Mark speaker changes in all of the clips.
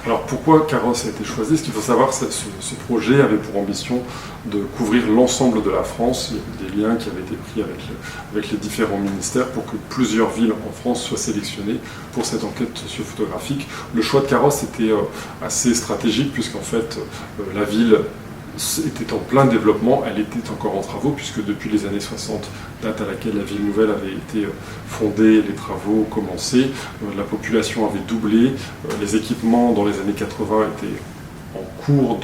Speaker 1: Alors pourquoi Carrosse a été choisi? Ce qu'il faut savoir, c'est que ce projet avait pour ambition de couvrir l'ensemble de la France. Il y avait des liens qui avaient été pris avec les différents ministères pour que plusieurs villes en France soient sélectionnées pour cette enquête sociophotographique. Le choix de Carrosse était assez stratégique puisqu'en fait la ville était en plein développement, elle était encore en travaux puisque depuis les années 60, date à laquelle la ville nouvelle avait été fondée, les travaux commencés, la population avait doublé, les équipements dans les années 80 étaient en cours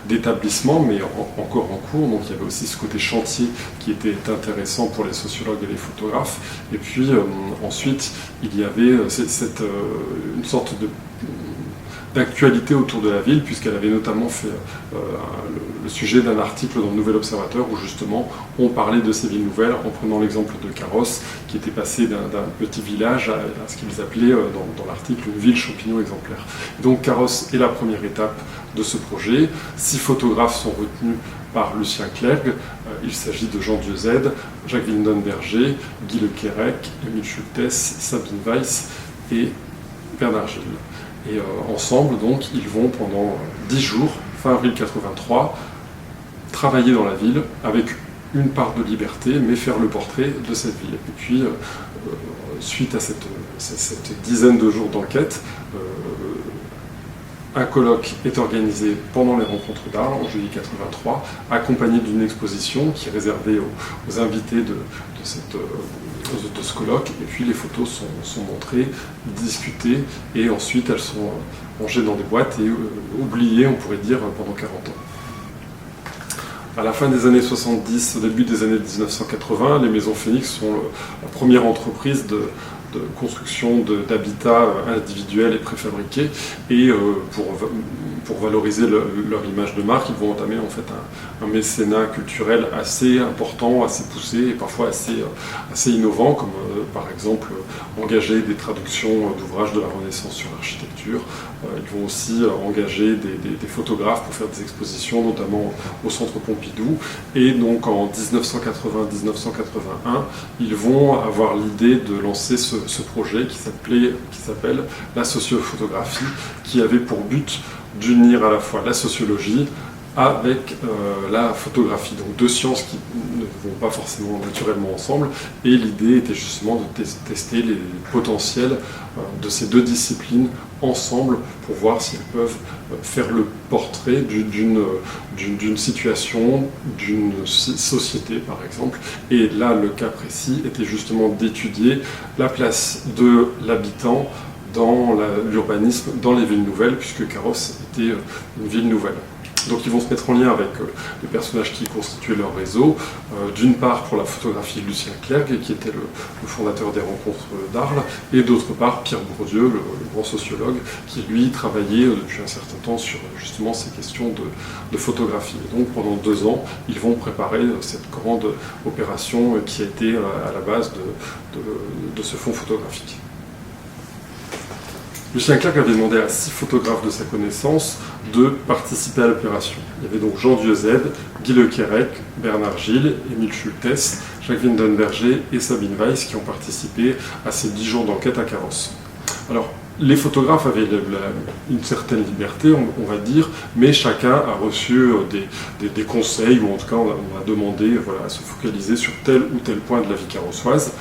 Speaker 1: d'établissement, mais encore en cours, donc il y avait aussi ce côté chantier qui était intéressant pour les sociologues et les photographes. Et puis ensuite, il y avait une sorte d'actualité autour de la ville, puisqu'elle avait notamment fait le sujet d'un article dans le Nouvel Observateur où justement on parlait de ces villes nouvelles en prenant l'exemple de Carrosse qui était passé d'un petit village à ce qu'ils appelaient dans l'article une ville champignon exemplaire. Donc Carrosse est la première étape de ce projet. 6 photographes sont retenus par Lucien Clergue. Il s'agit de Jean Dieuze, Jacques Windenberger, Guy Le Quérec, Émile Schultes, Sabine Weiss et Bernard Gilles. Et ensemble, donc, ils vont pendant 10 jours, fin avril 83, travailler dans la ville avec une part de liberté, mais faire le portrait de cette ville. Et puis, suite à cette dizaine de jours d'enquête, un colloque est organisé pendant les rencontres d'Arles en juillet 83, accompagné d'une exposition qui est réservée aux invités de ce colloque, et puis les photos sont montrées, discutées, et ensuite elles sont rangées dans des boîtes et oubliées, on pourrait dire, pendant 40 ans. À la fin des années 70, au début des années 1980, les Maisons Phénix sont la première entreprise de construction d'habitats individuels et préfabriqués, et pour valoriser leur image de marque, ils vont entamer en fait un mécénat culturel assez important, assez poussé et parfois assez innovant, comme par exemple engager des traductions d'ouvrages de la Renaissance sur l'architecture. Ils vont aussi engager des photographes pour faire des expositions, notamment au Centre Pompidou. Et donc en 1980-1981, ils vont avoir l'idée de lancer ce projet qui s'appelle la sociophotographie, qui avait pour but d'unir à la fois la sociologie avec la photographie, donc deux sciences qui ne vont pas forcément naturellement ensemble, et l'idée était justement de tester les potentiels de ces deux disciplines ensemble pour voir si elles peuvent faire le portrait d'une situation, d'une société par exemple. Et là, le cas précis était justement d'étudier la place de l'habitant dans l'urbanisme, dans les villes nouvelles, puisque Carrosse était une ville nouvelle. Donc ils vont se mettre en lien avec les personnages qui constituaient leur réseau, d'une part pour la photographie Lucien Clergue, qui était le fondateur des rencontres d'Arles, et d'autre part Pierre Bourdieu, le grand sociologue, qui lui travaillait depuis un certain temps sur justement ces questions de photographie. Et donc pendant 2 ans, ils vont préparer cette grande opération qui a été à la base de ce fonds photographique. Lucien Clergue avait demandé à 6 photographes de sa connaissance de participer à l'opération. Il y avait donc Jean Dieuze, Guy Le Quérec, Bernard Gilles, Émile Schultes, Jacques Windenberger et Sabine Weiss qui ont participé à ces 10 jours d'enquête à Carrosse. Alors, les photographes avaient une certaine liberté, on va dire, mais chacun a reçu des conseils, ou en tout cas on a demandé à se focaliser sur tel ou tel point de la vie carrossoise.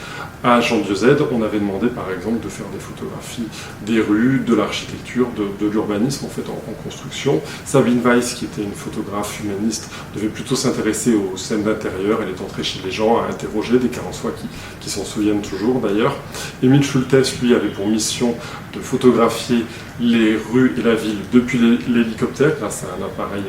Speaker 1: À Jean Dieuze, on avait demandé par exemple de faire des photographies des rues, de l'architecture, de l'urbanisme en fait en construction. Sabine Weiss, qui était une photographe humaniste, devait plutôt s'intéresser aux scènes d'intérieur. Elle est entrée chez les gens à interroger des carrossois qui s'en souviennent toujours d'ailleurs. Émile Schultes, lui, avait pour mission de photographier les rues et la ville depuis l'hélicoptère grâce à un appareil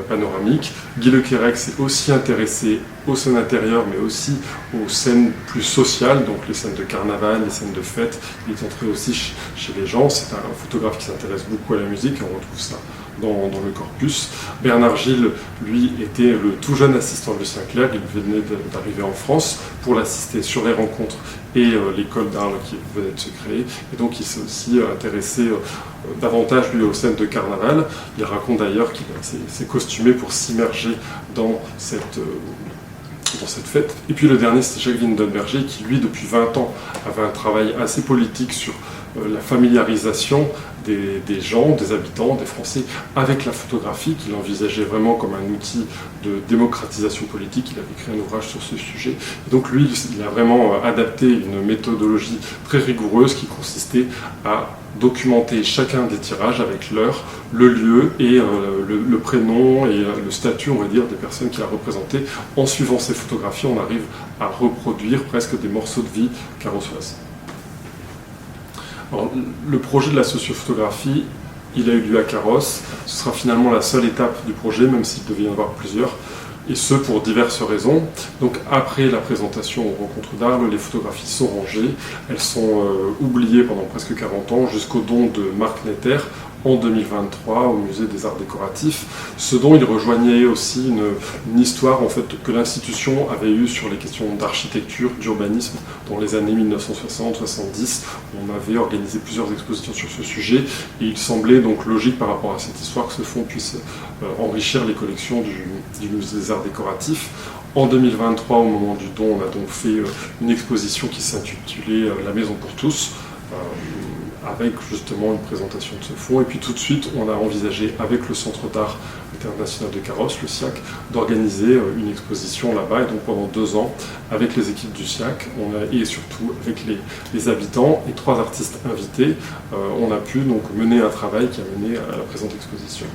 Speaker 1: panoramique. Guy Le Quérec s'est aussi intéressé aux scènes intérieures mais aussi aux scènes plus sociales, donc les scènes de carnaval, les scènes de fête. Il est entré aussi chez les gens. C'est un photographe qui s'intéresse beaucoup à la musique et on retrouve ça dans le corpus. Bernard Gilles, lui, était le tout jeune assistant de Lucien Clerc, il venait d'arriver en France pour l'assister sur les rencontres et l'école d'Arles qui venait de se créer. Et donc il s'est aussi intéressé davantage lui aux scènes de carnaval. Il raconte d'ailleurs qu'il s'est costumé pour s'immerger dans cette fête. Et puis le dernier, c'était Jacques Windenberger, qui lui, depuis 20 ans, avait un travail assez politique sur la familiarisation des gens, des habitants, des Français avec la photographie, qu'il envisageait vraiment comme un outil de démocratisation politique. Il avait écrit un ouvrage sur ce sujet. Et donc lui, il a vraiment adapté une méthodologie très rigoureuse qui consistait à documenter chacun des tirages avec l'heure, le lieu et le prénom et le statut, on va dire, des personnes qu'il a représentées. En suivant ces photographies, on arrive à reproduire presque des morceaux de vie carrossoise. Alors, le projet de la sociophotographie, il a eu lieu à Carrosse. Ce sera finalement la seule étape du projet, même s'il devait y en avoir plusieurs, et ce pour diverses raisons. Donc après la présentation aux rencontres d'Arles, les photographies sont rangées, elles sont oubliées pendant presque 40 ans, jusqu'au don de Marc Netter en 2023 au Musée des Arts Décoratifs, ce dont il rejoignait aussi une histoire en fait, que l'institution avait eue sur les questions d'architecture, d'urbanisme dans les années 1960-70. On avait organisé plusieurs expositions sur ce sujet et il semblait donc logique par rapport à cette histoire que ce fonds puisse enrichir les collections du Musée des Arts Décoratifs. En 2023, au moment du don, on a donc fait une exposition qui s'intitulait « La maison pour tous », avec justement une présentation de ce fonds. Et puis tout de suite, on a envisagé avec le Centre d'art international de Carrosse, le SIAC, d'organiser une exposition là-bas. Et donc pendant 2 ans, avec les équipes du SIAC, et surtout avec les habitants et 3 artistes invités, on a pu donc mener un travail qui a mené à la présente exposition.